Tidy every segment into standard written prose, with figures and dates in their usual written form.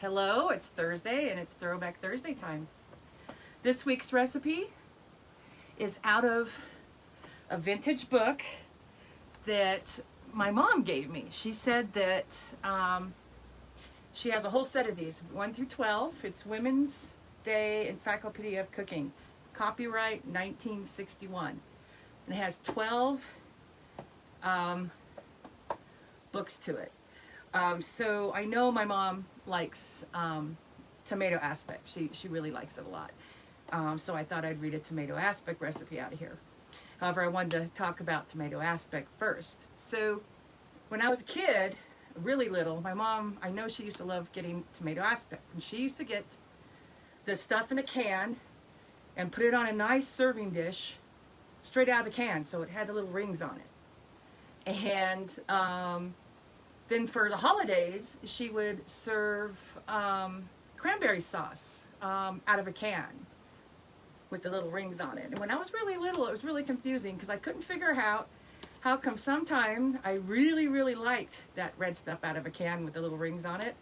Hello, it's Thursday and it's Throwback Thursday time. This week's recipe is out of a vintage book that my mom gave me. She said that she has a whole set of these, 1 through 12. It's Women's Day Encyclopedia of Cooking, copyright 1961. And it has 12 books to it. So I know my mom likes tomato aspic. She really likes it a lot. So I thought I'd read a tomato aspic recipe out of here. However, I wanted to talk about tomato aspic first. So when I was a kid, really little, my mom, I know she used to love getting tomato aspic. And she used to get the stuff in a can and put it on a nice serving dish straight out of the can, so it had the little rings on it. And then for the holidays, she would serve cranberry sauce out of a can with the little rings on it. And when I was really little, it was really confusing because I couldn't figure out how come sometime I really liked that red stuff out of a can with the little rings on it,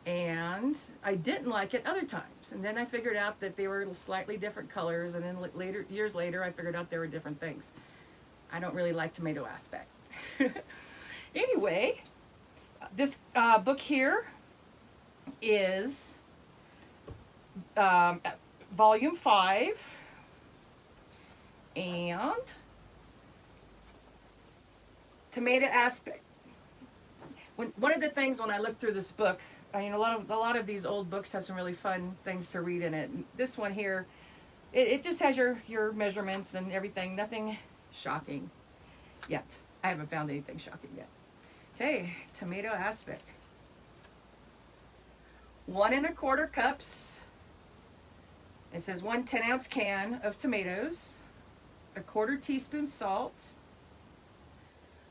and I didn't like it other times. And then I figured out that they were slightly different colors, and then years later, I figured out they were different things. I don't really like tomato aspic. Anyway, this book here is volume 5, and tomato aspic. One of the things when I looked through this book, I mean, a lot of these old books have some really fun things to read in it. And this one here, it just has your measurements and everything. Nothing shocking yet. I haven't found anything shocking yet. Okay, tomato aspic. 1 1/4 cups. It says 1 10-ounce can of tomatoes, 1/4 teaspoon salt,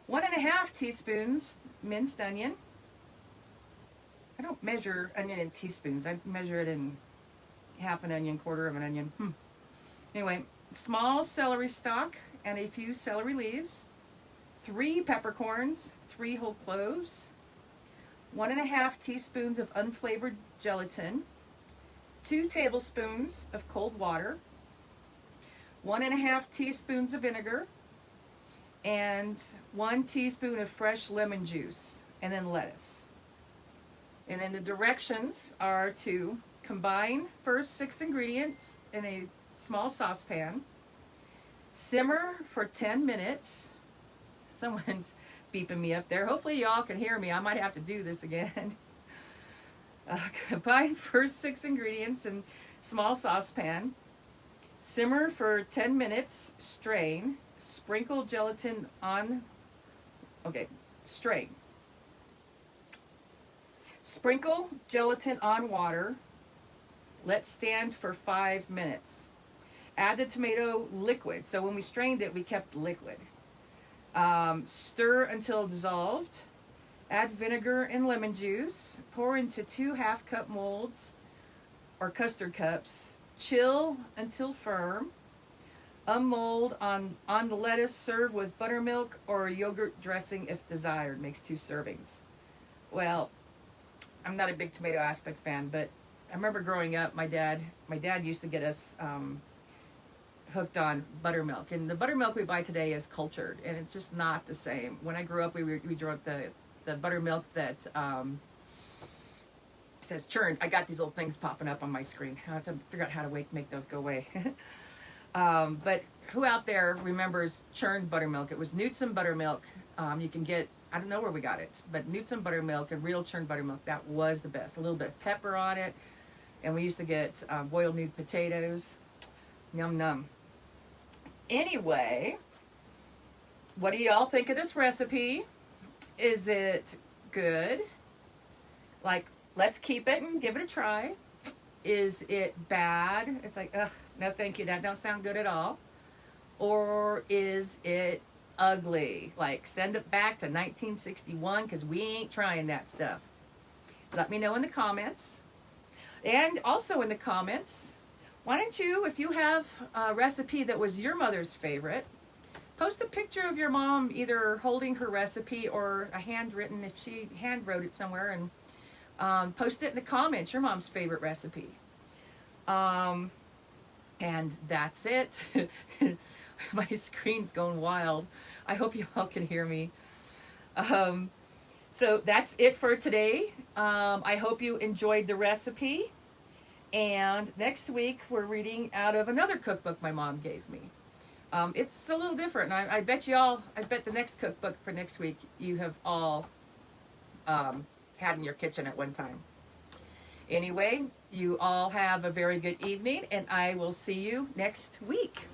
1 1/2 teaspoons minced onion. I don't measure onion in teaspoons. I measure it in half an onion, 1/4 of an onion. Anyway, small celery stalk and a few celery leaves, 3 peppercorns, 3 whole cloves, 1 1/2 teaspoons of unflavored gelatin, 2 tablespoons of cold water, 1 1/2 teaspoons of vinegar, and 1 teaspoon of fresh lemon juice, and then lettuce. And then the directions are to combine first 6 ingredients in a small saucepan, simmer for 10 minutes. Someone's beeping me up there. Hopefully y'all can hear me. I might have to do this again. Combine first 6 ingredients in small saucepan, simmer for 10 minutes, strain, sprinkle gelatin on, strain. Sprinkle gelatin on water, let stand for 5 minutes. Add the tomato liquid. So when we strained it, we kept liquid. Stir until dissolved. Add vinegar and lemon juice. Pour into 2 half-cup molds or custard cups. Chill until firm. Unmold on the lettuce. Serve with buttermilk or yogurt dressing if desired. Makes 2 servings. Well, I'm not a big tomato aspic fan, but I remember growing up, my dad used to get us hooked on buttermilk, and the buttermilk we buy today is cultured, and it's just not the same. When I grew up, we drank the buttermilk that says churned. I got these little things popping up on my screen. I have to figure out how to make those go away. But who out there remembers churned buttermilk? It was Knudsen buttermilk. You can get, I don't know where we got it, but Knudsen buttermilk and real churned buttermilk, that was the best. A little bit of pepper on it, and we used to get boiled new potatoes. Yum num. Anyway, what do y'all think of this recipe? Is it good? Like, let's keep it and give it a try. Is it bad? It's like, ugh, no thank you, that don't sound good at all. Or is it ugly? Like, send it back to 1961 because we ain't trying that stuff. Let me know in the comments. And also in the comments, why don't you, if you have a recipe that was your mother's favorite, post a picture of your mom either holding her recipe or a handwritten, if she hand wrote it somewhere, and Post it in the comments, your mom's favorite recipe. And that's it. My screen's going wild. I hope you all can hear me. So that's it for today. I hope you enjoyed the recipe. And next week we're reading out of another cookbook my mom gave me. It's a little different. I bet the next cookbook for next week you have all had in your kitchen at one time. Anyway, you all have a very good evening, and I will see you next week.